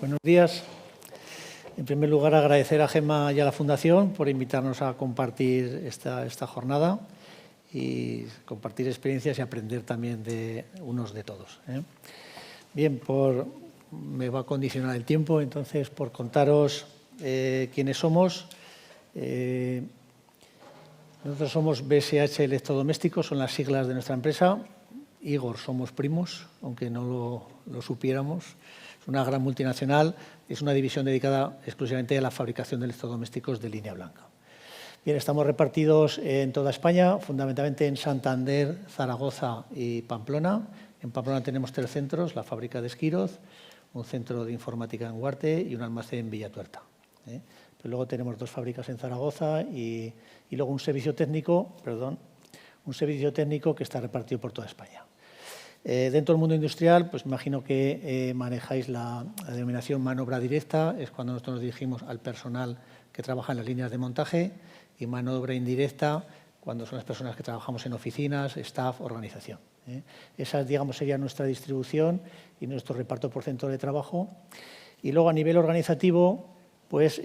Buenos días. En primer lugar, agradecer a Gemma y a la Fundación por invitarnos a compartir esta jornada y compartir experiencias y aprender también de unos de todos. Bien, me va a condicionar el tiempo, entonces, por contaros quiénes somos. Nosotros somos BSH Electrodomésticos, son las siglas de nuestra empresa. Igor, somos primos, aunque no lo supiéramos. Es una gran multinacional, es una división dedicada exclusivamente a la fabricación de electrodomésticos de línea blanca. Bien, estamos repartidos en toda España, fundamentalmente en Santander, Zaragoza y Pamplona. En Pamplona tenemos 3 centros, la fábrica de Esquiroz, un centro de informática en Huarte y un almacén en Villatuerta. Pero luego tenemos 2 fábricas en Zaragoza y luego un servicio técnico que está repartido por toda España. Dentro del mundo industrial, pues imagino que manejáis la denominación mano de obra directa, es cuando nosotros nos dirigimos al personal que trabaja en las líneas de montaje, y mano de obra indirecta, cuando son las personas que trabajamos en oficinas, staff, organización. Esa, digamos, sería nuestra distribución y nuestro reparto por centro de trabajo. Y luego, a nivel organizativo, pues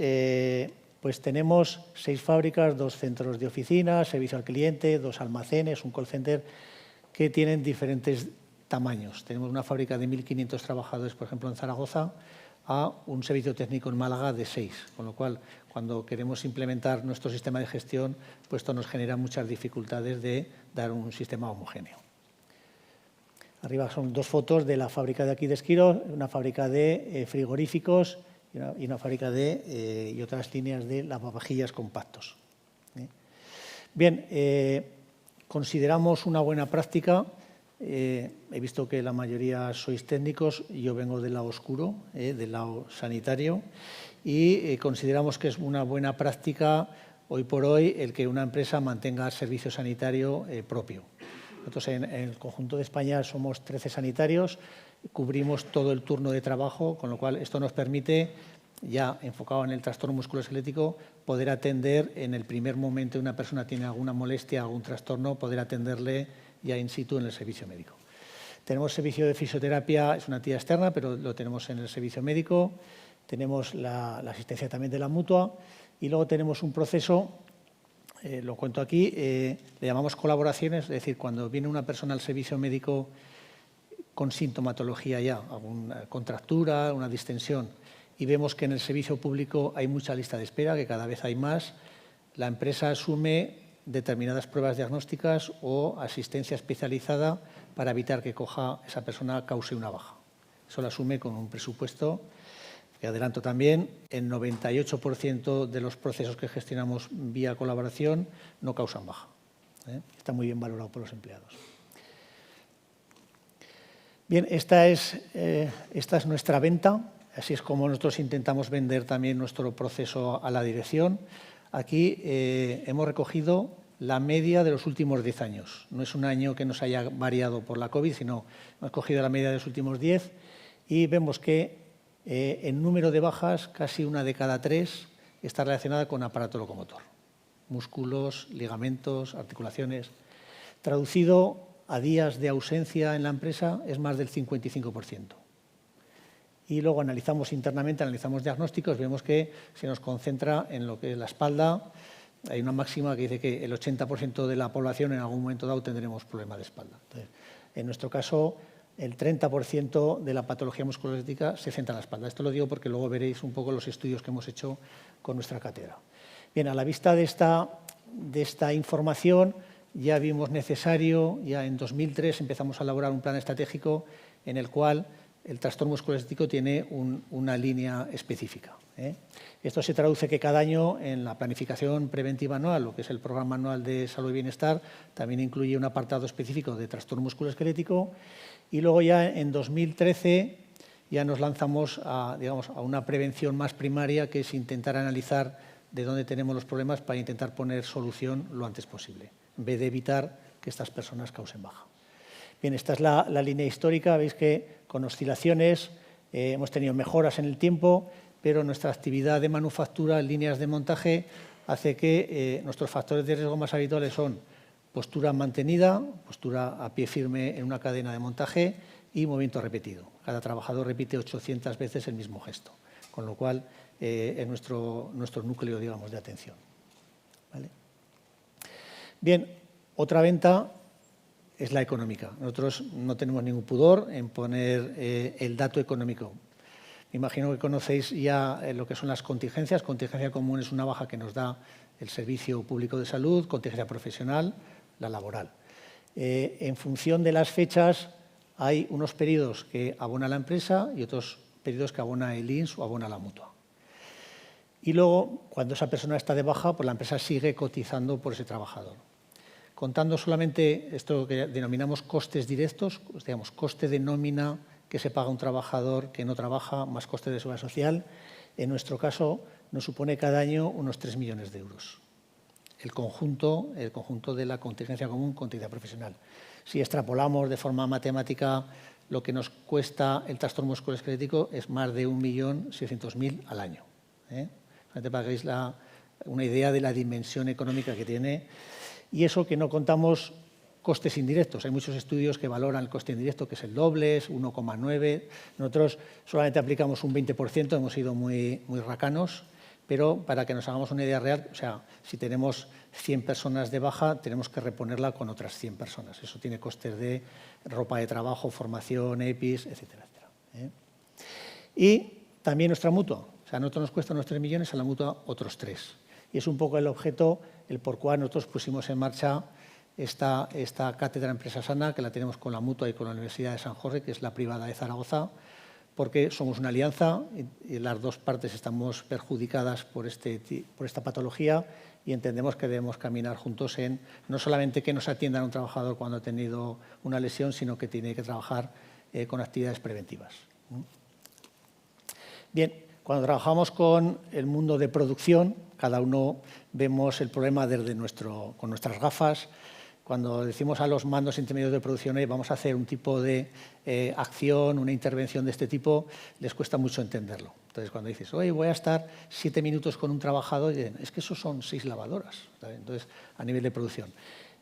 tenemos 6 fábricas, 2 centros de oficina, servicio al cliente, 2 almacenes, un call center, que tienen diferentes tamaños. Tenemos una fábrica de 1.500 trabajadores, por ejemplo, en Zaragoza, a un servicio técnico en Málaga de 6, con lo cual, cuando queremos implementar nuestro sistema de gestión, pues esto nos genera muchas dificultades de dar un sistema homogéneo. Arriba son 2 fotos de la fábrica de aquí de Esquiroz, una fábrica de frigoríficos y una fábrica y otras líneas de lavavajillas compactos. Bien, consideramos una buena práctica. He visto que la mayoría sois técnicos, yo vengo del lado oscuro, del lado sanitario, y consideramos que es una buena práctica hoy por hoy el que una empresa mantenga servicio sanitario propio. Nosotros en el conjunto de España somos 13 sanitarios, cubrimos todo el turno de trabajo, con lo cual esto nos permite, ya enfocado en el trastorno musculoesquelético, poder atender en el primer momento que una persona tiene alguna molestia, algún trastorno, poder atenderle ya in situ en el servicio médico. Tenemos servicio de fisioterapia, es una entidad externa, pero lo tenemos en el servicio médico. Tenemos la asistencia también de la mutua y luego tenemos un proceso, lo cuento aquí, le llamamos colaboraciones, es decir, cuando viene una persona al servicio médico con sintomatología ya, alguna contractura, una distensión, y vemos que en el servicio público hay mucha lista de espera, que cada vez hay más, la empresa asume determinadas pruebas diagnósticas o asistencia especializada para evitar que esa persona cause una baja. Eso lo asume con un presupuesto que, adelanto también, el 98% de los procesos que gestionamos vía colaboración no causan baja. Está muy bien valorado por los empleados. Bien, esta es nuestra venta. Así es como nosotros intentamos vender también nuestro proceso a la dirección. Aquí hemos recogido la media de los últimos 10 años. No es un año que nos haya variado por la COVID, sino hemos cogido la media de los últimos 10 y vemos que en número de bajas, casi 1 de cada 3 está relacionada con aparato locomotor. Músculos, ligamentos, articulaciones. Traducido a días de ausencia en la empresa es más del 55%. Y luego analizamos internamente, analizamos diagnósticos, vemos que se nos concentra en lo que es la espalda. Hay una máxima que dice que el 80% de la población en algún momento dado tendremos problemas de espalda. Entonces, en nuestro caso, el 30% de la patología musculoesquelética se centra en la espalda. Esto lo digo porque luego veréis un poco los estudios que hemos hecho con nuestra cátedra. Bien, a la vista de esta información, ya vimos necesario, ya en 2003 empezamos a elaborar un plan estratégico en el cual el trastorno musculoesquelético tiene una línea específica. Esto se traduce que cada año en la planificación preventiva anual, lo que es el programa anual de salud y bienestar, también incluye un apartado específico de trastorno musculoesquelético y luego ya en 2013 ya nos lanzamos a una prevención más primaria, que es intentar analizar de dónde tenemos los problemas para intentar poner solución lo antes posible, en vez de evitar que estas personas causen baja. Bien, esta es la línea histórica. Veis que con oscilaciones hemos tenido mejoras en el tiempo, pero nuestra actividad de manufactura en líneas de montaje hace que nuestros factores de riesgo más habituales son postura mantenida, postura a pie firme en una cadena de montaje y movimiento repetido. Cada trabajador repite 800 veces el mismo gesto, con lo cual es nuestro núcleo, digamos, de atención. ¿Vale? Bien, otra venta es la económica. Nosotros no tenemos ningún pudor en poner el dato económico. Me imagino que conocéis ya lo que son las contingencias. Contingencia común es una baja que nos da el Servicio Público de Salud, contingencia profesional, la laboral. En función de las fechas hay unos periodos que abona la empresa y otros periodos que abona el INS o abona la mutua. Y luego, cuando esa persona está de baja, pues la empresa sigue cotizando por ese trabajador. Contando solamente esto que denominamos costes directos, digamos, coste de nómina que se paga a un trabajador que no trabaja, más coste de seguridad social, en nuestro caso nos supone cada año unos 3 millones de euros. El conjunto de la contingencia común, contingencia profesional. Si extrapolamos de forma matemática lo que nos cuesta el trastorno musculoesquelético, es más de 1.600.000 al año. Para que veáis una idea de la dimensión económica que tiene. Y eso que no contamos costes indirectos. Hay muchos estudios que valoran el coste indirecto, que es el doble, es 1,9. Nosotros solamente aplicamos un 20%, hemos sido muy racanos, pero para que nos hagamos una idea real, o sea, si tenemos 100 personas de baja, tenemos que reponerla con otras 100 personas. Eso tiene costes de ropa de trabajo, formación, EPIs, etcétera, etcétera. Y también nuestra mutua. O sea, a nosotros nos cuesta unos 3 millones, a la mutua otros 3. Y es un poco el objeto, el por cual nosotros pusimos en marcha esta cátedra Empresa Sana, que la tenemos con la mutua y con la Universidad de San Jorge, que es la privada de Zaragoza, porque somos una alianza y las dos partes estamos perjudicadas por esta patología y entendemos que debemos caminar juntos en no solamente que nos atiendan a un trabajador cuando ha tenido una lesión, sino que tiene que trabajar con actividades preventivas. Bien, cuando trabajamos con el mundo de producción, cada uno vemos el problema con nuestras gafas. Cuando decimos a los mandos intermedios de producción, vamos a hacer un tipo de acción, una intervención de este tipo, les cuesta mucho entenderlo. Entonces, cuando dices, oye, voy a estar 7 minutos con un trabajador, dicen, es que eso son 6 lavadoras. ¿Vale? Entonces, a nivel de producción.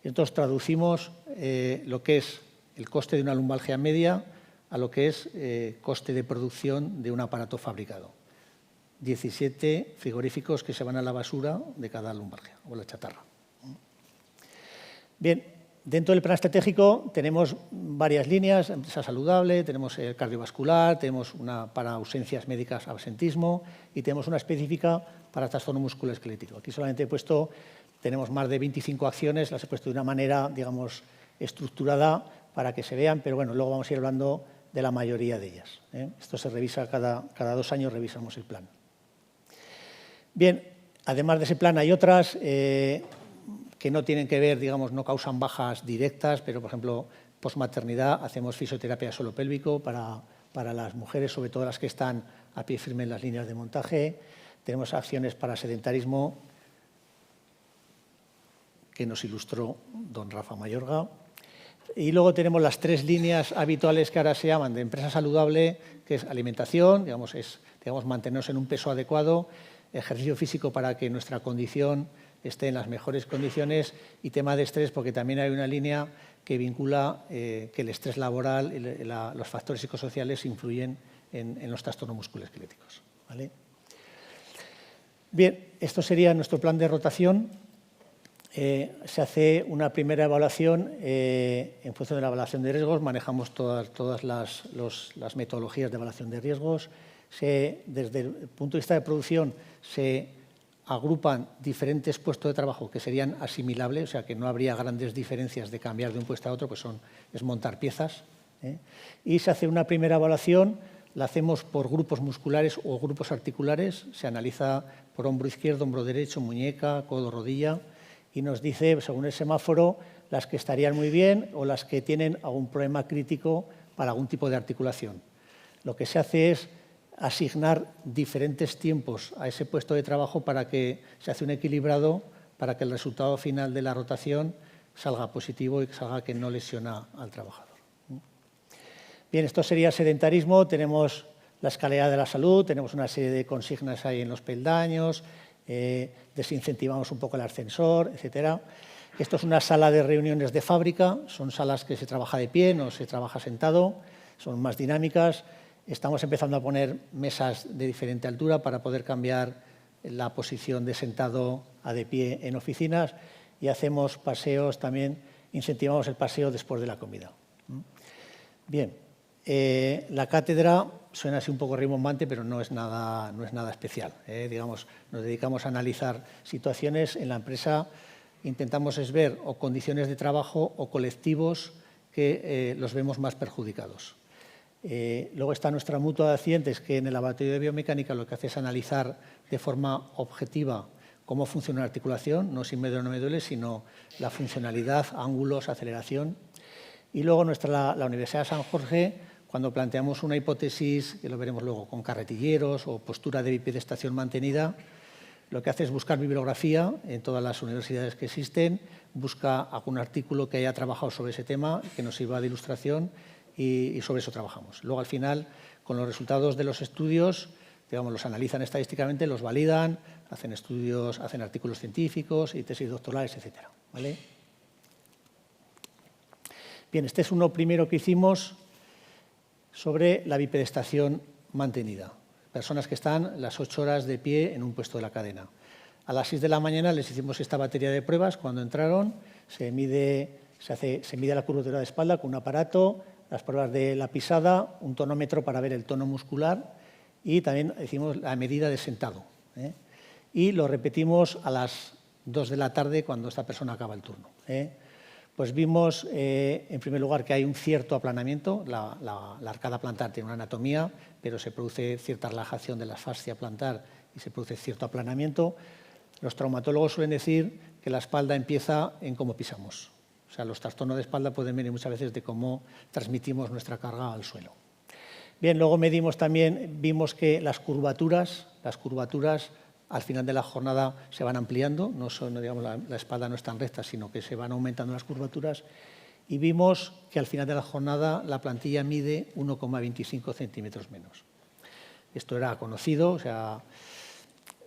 Entonces, traducimos lo que es el coste de una lumbalgia media a lo que es coste de producción de un aparato fabricado. 17 frigoríficos que se van a la basura de cada lumbalgia o la chatarra. Bien, dentro del plan estratégico tenemos varias líneas, empresa saludable, tenemos el cardiovascular, tenemos una para ausencias médicas, absentismo y tenemos una específica para trastorno musculoesquelético. Aquí solamente he puesto, tenemos más de 25 acciones, las he puesto de una manera, digamos, estructurada para que se vean, pero bueno, luego vamos a ir hablando de la mayoría de ellas. Esto se revisa cada 2 años, revisamos el plan. Bien, además de ese plan hay otras que no tienen que ver, digamos, no causan bajas directas, pero, por ejemplo, posmaternidad, hacemos fisioterapia suelo pélvico para las mujeres, sobre todo las que están a pie firme en las líneas de montaje. Tenemos acciones para sedentarismo, que nos ilustró don Rafa Mayorga. Y luego tenemos las 3 líneas habituales que ahora se llaman de empresa saludable, que es alimentación, digamos, mantenernos en un peso adecuado, ejercicio físico para que nuestra condición esté en las mejores condiciones y tema de estrés, porque también hay una línea que vincula que el estrés laboral y los factores psicosociales influyen en los trastornos musculoesqueléticos. ¿Vale? Bien, esto sería nuestro plan de rotación. Se hace una primera evaluación en función de la evaluación de riesgos, manejamos todas las metodologías de evaluación de riesgos. Desde el punto de vista de producción se agrupan diferentes puestos de trabajo que serían asimilables, o sea que no habría grandes diferencias de cambiar de un puesto a otro, pues es montar piezas. Y se hace una primera evaluación, la hacemos por grupos musculares o grupos articulares, se analiza por hombro izquierdo, hombro derecho, muñeca, codo, rodilla, y nos dice, según el semáforo, las que estarían muy bien o las que tienen algún problema crítico para algún tipo de articulación. Lo que se hace es asignar diferentes tiempos a ese puesto de trabajo para que se hace un equilibrado, para que el resultado final de la rotación salga positivo y salga que no lesiona al trabajador. Bien, esto sería sedentarismo, tenemos la escalera de la salud, tenemos una serie de consignas ahí en los peldaños, desincentivamos un poco el ascensor, etcétera. Esto es una sala de reuniones de fábrica, son salas que se trabaja de pie, no se trabaja sentado. son más dinámicas. Estamos empezando a poner mesas de diferente altura para poder cambiar la posición de sentado a de pie en oficinas y hacemos paseos también, incentivamos el paseo después de la comida. Bien, la cátedra suena así un poco rimbombante, pero no es nada especial. Digamos, nos dedicamos a analizar situaciones en la empresa, intentamos ver o condiciones de trabajo o colectivos que los vemos más perjudicados. Luego está nuestra mutua de accidentes, que en el laboratorio de biomecánica lo que hace es analizar de forma objetiva cómo funciona la articulación, no si me duele o no me duele, sino la funcionalidad, ángulos, aceleración. Y luego la Universidad de San Jorge, cuando planteamos una hipótesis, que lo veremos luego, con carretilleros o postura de bipedestación mantenida, lo que hace es buscar bibliografía en todas las universidades que existen, busca algún artículo que haya trabajado sobre ese tema, que nos sirva de ilustración, y sobre eso trabajamos. Luego, al final, con los resultados de los estudios, digamos, los analizan estadísticamente, los validan, hacen estudios, hacen artículos científicos y tesis doctorales, etcétera, ¿vale? Bien, este es uno primero que hicimos sobre la bipedestación mantenida. Personas que están las 8 horas de pie en un puesto de la cadena. A las 6 de la mañana les hicimos esta batería de pruebas. Cuando entraron, se mide la curvatura de espalda con un aparato, las pruebas de la pisada, un tonómetro para ver el tono muscular y también hicimos la medida de sentado. Y lo repetimos a las 2 de la tarde cuando esta persona acaba el turno. Pues vimos, en primer lugar, que hay un cierto aplanamiento. La arcada plantar tiene una anatomía, pero se produce cierta relajación de la fascia plantar y se produce cierto aplanamiento. Los traumatólogos suelen decir que la espalda empieza en cómo pisamos. O sea, los trastornos de espalda pueden venir muchas veces de cómo transmitimos nuestra carga al suelo. Bien, luego vimos que las curvaturas al final de la jornada se van ampliando, digamos, la espalda no es tan recta, sino que se van aumentando las curvaturas, y vimos que al final de la jornada la plantilla mide 1,25 centímetros menos. Esto era conocido, o sea,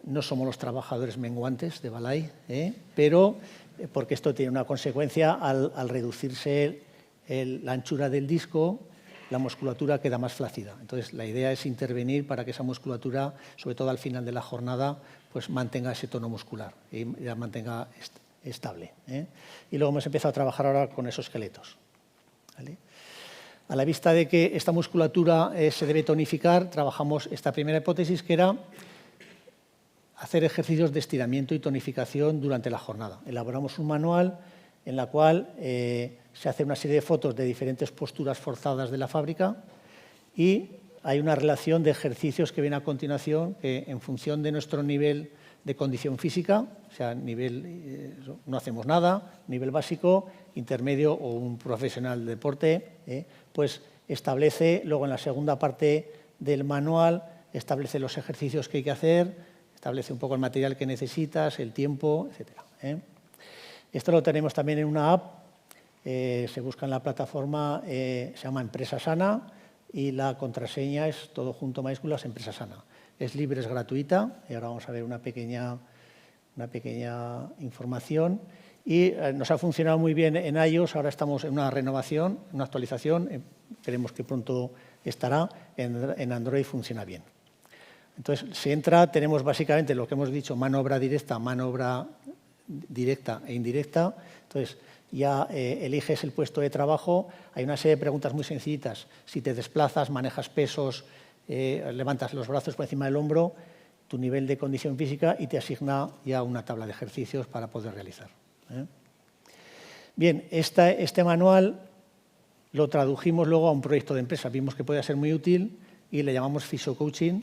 no somos los trabajadores menguantes de Balay, pero porque esto tiene una consecuencia al reducirse la anchura del disco, la musculatura queda más flácida. Entonces, la idea es intervenir para que esa musculatura, sobre todo al final de la jornada, pues mantenga ese tono muscular y la mantenga estable. Y luego hemos empezado a trabajar ahora con esos esqueletos. ¿Vale? A la vista de que esta musculatura se debe tonificar, trabajamos esta primera hipótesis, que era hacer ejercicios de estiramiento y tonificación durante la jornada. Elaboramos un manual en la cual se hace una serie de fotos de diferentes posturas forzadas de la fábrica y hay una relación de ejercicios que viene a continuación que, en función de nuestro nivel de condición física, o sea, no hacemos nada, nivel básico, intermedio o un profesional de deporte, pues establece, luego en la segunda parte del manual, establece los ejercicios que hay que hacer, establece un poco el material que necesitas, el tiempo, etcétera. Esto lo tenemos también en una app, se busca en la plataforma, se llama Empresa Sana y la contraseña es todo junto mayúsculas, Empresa Sana. Es libre, es gratuita y ahora vamos a ver una pequeña información y nos ha funcionado muy bien en iOS, ahora estamos en una renovación, una actualización, esperemos que pronto estará, en Android funciona bien. Entonces, se entra, tenemos básicamente lo que hemos dicho, maniobra directa e indirecta. Entonces, ya eliges el puesto de trabajo. Hay una serie de preguntas muy sencillitas. Si te desplazas, manejas pesos, levantas los brazos por encima del hombro, tu nivel de condición física y te asigna ya una tabla de ejercicios para poder realizar. Bien, este manual lo tradujimos luego a un proyecto de empresa. Vimos que podía ser muy útil y le llamamos Physio Coaching.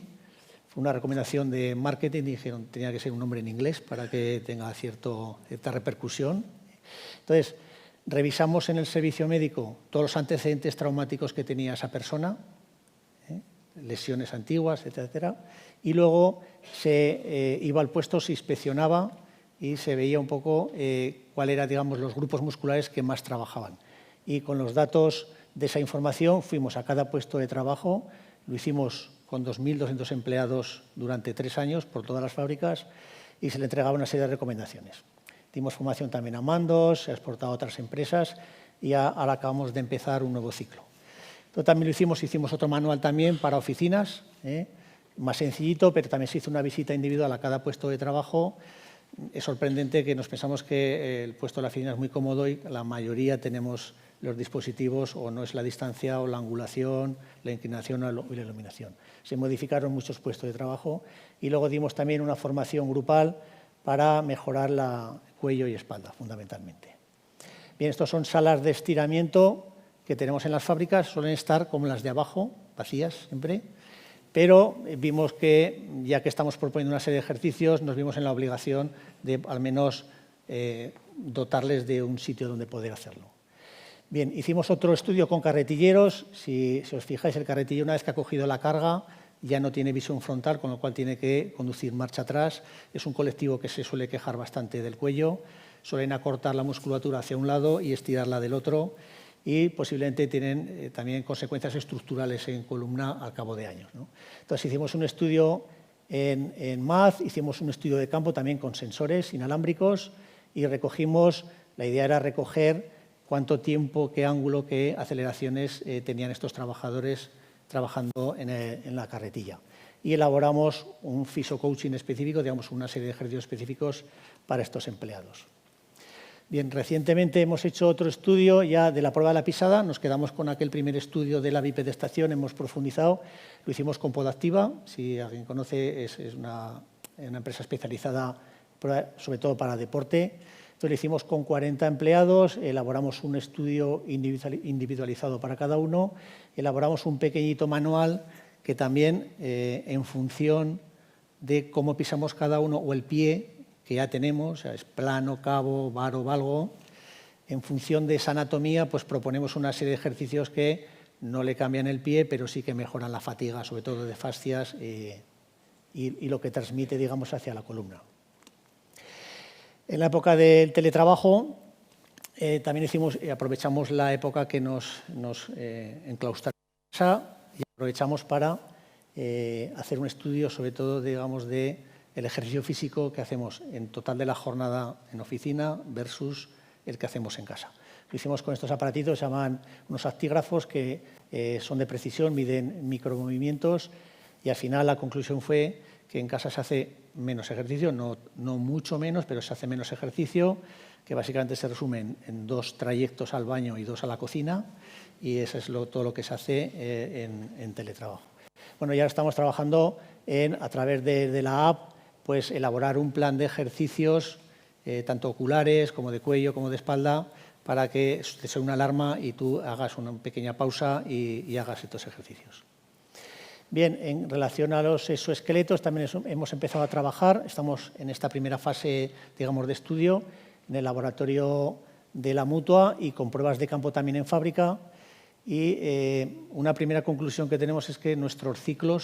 Fue una recomendación de marketing, dijeron que tenía que ser un nombre en inglés para que tenga cierta repercusión. Entonces, revisamos en el servicio médico todos los antecedentes traumáticos que tenía esa persona, lesiones antiguas, etcétera, y luego se iba al puesto, se inspeccionaba y se veía un poco cuáles eran, digamos, los grupos musculares que más trabajaban. Y con los datos de esa información fuimos a cada puesto de trabajo, lo hicimos con 2.200 empleados durante 3 años por todas las fábricas y se le entregaba una serie de recomendaciones. Dimos formación también a mandos, se ha exportado a otras empresas y ahora acabamos de empezar un nuevo ciclo. Esto también lo hicimos otro manual también para oficinas, más sencillito, pero también se hizo una visita individual a cada puesto de trabajo. Es sorprendente que nos pensamos que el puesto de la oficina es muy cómodo y la mayoría tenemos los dispositivos o no es la distancia o la angulación, la inclinación o la iluminación. Se modificaron muchos puestos de trabajo y luego dimos también una formación grupal para mejorar la cuello y espalda, fundamentalmente. Bien, estos son salas de estiramiento que tenemos en las fábricas, suelen estar como las de abajo, vacías siempre, pero vimos que, ya que estamos proponiendo una serie de ejercicios, nos vimos en la obligación de al menos dotarles de un sitio donde poder hacerlo. Bien, hicimos otro estudio con carretilleros. Si os fijáis, el carretillero, una vez que ha cogido la carga, ya no tiene visión frontal, con lo cual tiene que conducir marcha atrás. Es un colectivo que se suele quejar bastante del cuello. Suelen acortar la musculatura hacia un lado y estirarla del otro, y posiblemente tienen también consecuencias estructurales en columna al cabo de años, ¿no? Entonces hicimos un estudio en MAZ, hicimos un estudio de campo también con sensores inalámbricos y recogimos, la idea era recoger cuánto tiempo, qué ángulo, qué aceleraciones tenían estos trabajadores trabajando en la carretilla. Y elaboramos un fisiocoaching específico, digamos una serie de ejercicios específicos para estos empleados. Bien, recientemente hemos hecho otro estudio ya de la prueba de la pisada, nos quedamos con aquel primer estudio de la bipedestación, hemos profundizado, lo hicimos con Podactiva, si alguien conoce, es una empresa especializada sobre todo para deporte. Entonces lo hicimos con 40 empleados, elaboramos un estudio individualizado para cada uno, elaboramos un pequeñito manual que también, en función de cómo pisamos cada uno o el pie que ya tenemos, o sea, es plano, cabo, varo, valgo, en función de esa anatomía, pues proponemos una serie de ejercicios que no le cambian el pie, pero sí que mejoran la fatiga, sobre todo de fascias y lo que transmite, digamos, hacia la columna. En la época del teletrabajo también aprovechamos la época que nos enclaustramos en casa y aprovechamos para hacer un estudio, sobre todo, digamos, de el ejercicio físico que hacemos en total de la jornada en oficina versus el que hacemos en casa. Lo hicimos con estos aparatitos, se llaman unos actígrafos que son de precisión, miden micromovimientos y al final la conclusión fue que en casa se hace menos ejercicio, no mucho menos, pero se hace menos ejercicio, que básicamente se resume en 2 trayectos al baño y 2 a la cocina, y eso es todo lo que se hace en teletrabajo. Bueno, ya estamos trabajando a través de la app, pues elaborar un plan de ejercicios, tanto oculares como de cuello como de espalda, para que te sea una alarma y tú hagas una pequeña pausa y hagas estos ejercicios. Bien, en relación a los exoesqueletos también hemos empezado a trabajar, estamos en esta primera fase, digamos, de estudio, en el laboratorio de la Mutua y con pruebas de campo también en fábrica. Y una primera conclusión que tenemos es que nuestro ciclo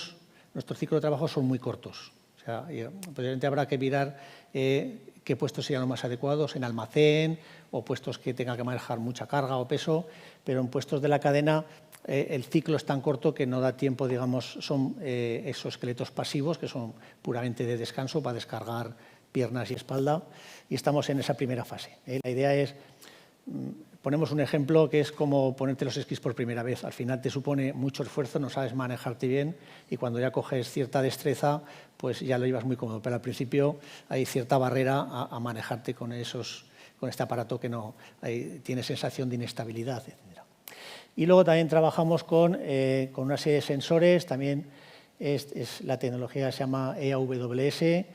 de trabajo son muy cortos. O sea, posiblemente habrá que mirar qué puestos serían los más adecuados, en almacén o puestos que tengan que manejar mucha carga o peso, pero en puestos de la cadena el ciclo es tan corto que no da tiempo, digamos, son exoesqueletos pasivos, que son puramente de descanso para descargar piernas y espalda, y estamos en esa primera fase. La idea es, ponemos un ejemplo que es como ponerte los esquís por primera vez. Al final te supone mucho esfuerzo, no sabes manejarte bien y cuando ya coges cierta destreza, pues ya lo llevas muy cómodo. Pero al principio hay cierta barrera a manejarte con este aparato que no tiene sensación de inestabilidad, etc. Y luego también trabajamos con una serie de sensores, también la tecnología se llama EAWS,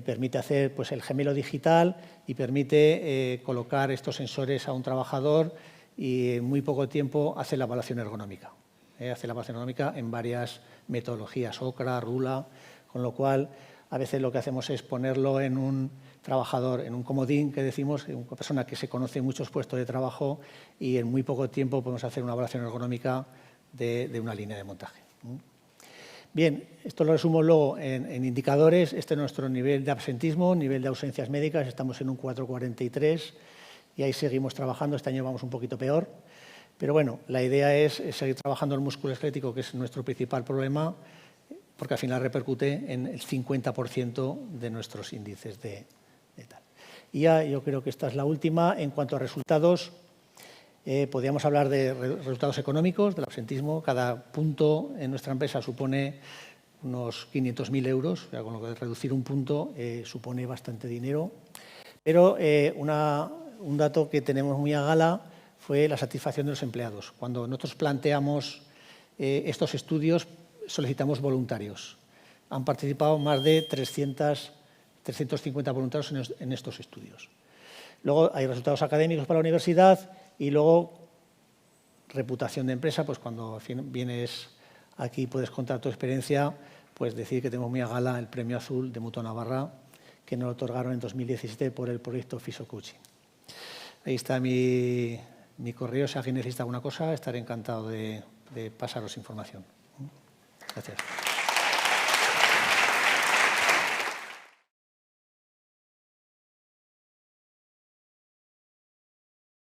permite hacer pues, el gemelo digital y permite colocar estos sensores a un trabajador y en muy poco tiempo hace la evaluación ergonómica. Hace la evaluación ergonómica en varias metodologías, OCRA, RULA, con lo cual a veces lo que hacemos es ponerlo en un trabajador, en un comodín que decimos, una persona que se conoce en muchos puestos de trabajo y en muy poco tiempo podemos hacer una evaluación ergonómica de una línea de montaje. Bien, esto lo resumo luego en indicadores. Este es nuestro nivel de absentismo, nivel de ausencias médicas, estamos en un 4,43 y ahí seguimos trabajando. Este año vamos un poquito peor, pero bueno, la idea es seguir trabajando el músculo esquelético, que es nuestro principal problema, porque al final repercute en el 50% de nuestros índices de tal. Y ya yo creo que esta es la última. En cuanto a resultados, Podríamos hablar de resultados económicos, del absentismo. Cada punto en nuestra empresa supone unos 500.000 euros, o sea, con lo que reducir un punto supone bastante dinero. Pero un dato que tenemos muy a gala fue la satisfacción de los empleados. Cuando nosotros planteamos estos estudios, solicitamos voluntarios. Han participado más de 350 voluntarios en estos estudios. Luego hay resultados académicos para la universidad y luego reputación de empresa, pues cuando vienes aquí puedes contar tu experiencia, pues decir que tenemos muy a gala el Premio Azul de Mutua Navarra, que nos lo otorgaron en 2017 por el proyecto Fisio Coaching. Ahí está mi correo, si alguien necesita alguna cosa, estaré encantado de pasaros información. Gracias.